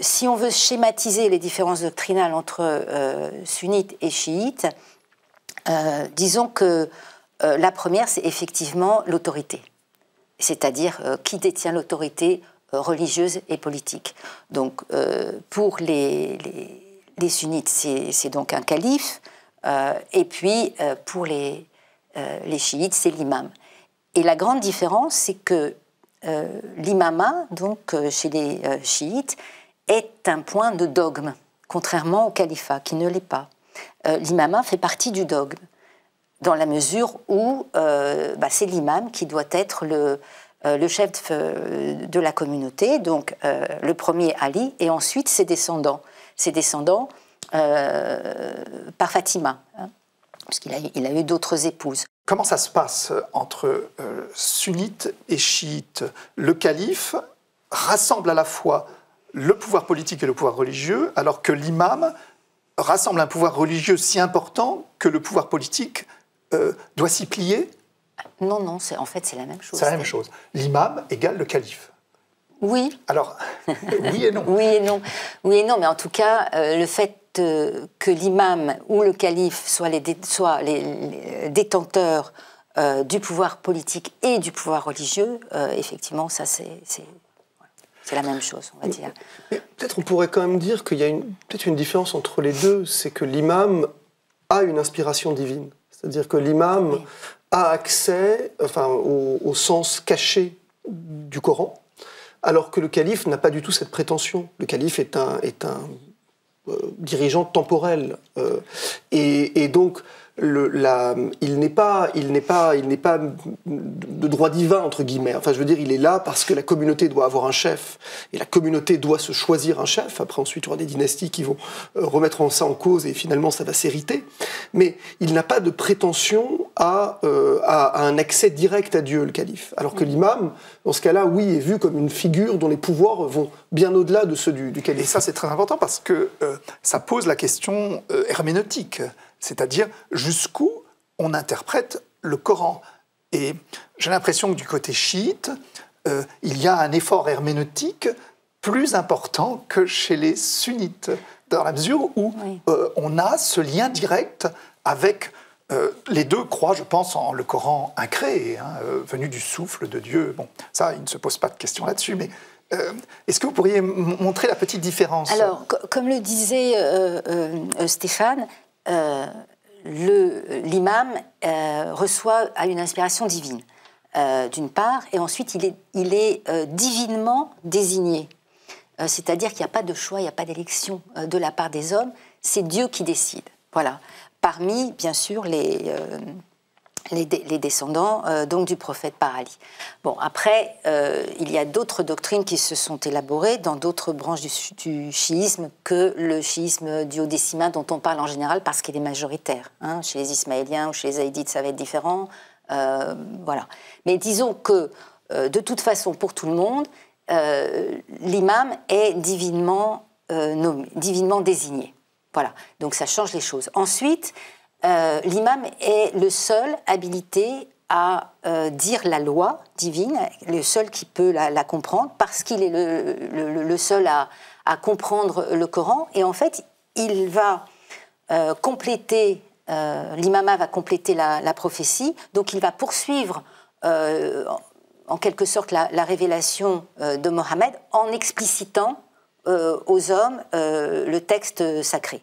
si on veut schématiser les différences doctrinales entre sunnites et chiites, disons que la première, c'est effectivement l'autorité, c'est-à-dire qui détient l'autorité religieuse et politique. Donc, pour les sunnites, c'est donc un calife, et puis pour les chiites, c'est l'imam. Et la grande différence, c'est que l'imama, donc chez les chiites, est un point de dogme, contrairement au califat, qui ne l'est pas. L'imama fait partie du dogme, dans la mesure où c'est l'imam qui doit être le chef de la communauté, donc le premier Ali, et ensuite ses descendants par Fatima, hein, parce qu'il a eu d'autres épouses. Comment ça se passe entre sunnites et chiites? Le calife rassemble à la fois le pouvoir politique et le pouvoir religieux, alors que l'imam rassemble un pouvoir religieux si important que le pouvoir politique doit s'y plier? Non, en fait, c'est la même chose. C'est la même chose. L'imam égale le calife. Oui. Alors, oui et non. Oui et non. Oui et non, mais en tout cas, le fait que l'imam ou le calife soient les détenteurs du pouvoir politique et du pouvoir religieux, effectivement, ça c'est la même chose, on va dire. Peut-être on pourrait quand même dire qu'il y a peut-être une différence entre les deux, c'est que l'imam a une inspiration divine. C'est-à-dire que l'imam a accès au sens caché du Coran, alors que le calife n'a pas du tout cette prétention. Le calife est un dirigeant temporel. Et donc, il n'est pas de droit divin, entre guillemets. Enfin, je veux dire, il est là parce que la communauté doit avoir un chef, et la communauté doit se choisir un chef. Après, ensuite, il y aura des dynasties qui vont remettre ça en cause, et finalement, ça va s'hériter. Mais il n'a pas de prétention à un accès direct à Dieu, le calife. Alors que l'imam, dans ce cas-là, oui, est vu comme une figure dont les pouvoirs vont bien au-delà de ceux du calife. Et ça, c'est très important parce que ça pose la question herméneutique. C'est-à-dire jusqu'où on interprète le Coran. Et j'ai l'impression que du côté chiite, il y a un effort herméneutique plus important que chez les sunnites, dans la mesure où on a ce lien direct avec... les deux croient, je pense, en le Coran incréé, venu du souffle de Dieu. Bon, ça, il ne se pose pas de question là-dessus, mais... est-ce que vous pourriez montrer la petite différence? Alors, comme le disait Stéphane, l'imam a une inspiration divine, d'une part, et ensuite il est divinement désigné. C'est-à-dire qu'il n'y a pas de choix, il n'y a pas d'élection de la part des hommes, c'est Dieu qui décide. Voilà. Parmi, bien sûr, les descendants donc du prophète par Ali. Bon, après, il y a d'autres doctrines qui se sont élaborées dans d'autres branches du chiisme que le chiisme duodécimain dont on parle en général parce qu'il est majoritaire. Hein. Chez les ismaéliens ou chez les zaïdites, ça va être différent. Voilà. Mais disons que, de toute façon, pour tout le monde, l'imam est divinement désigné. Voilà. Donc ça change les choses. Ensuite, l'imam est le seul habilité à dire la loi divine, le seul qui peut la comprendre, parce qu'il est le seul à comprendre le Coran. Et en fait, il va compléter, l'imama va compléter la prophétie, donc il va poursuivre en quelque sorte la révélation de Mohammed en explicitant aux hommes le texte sacré.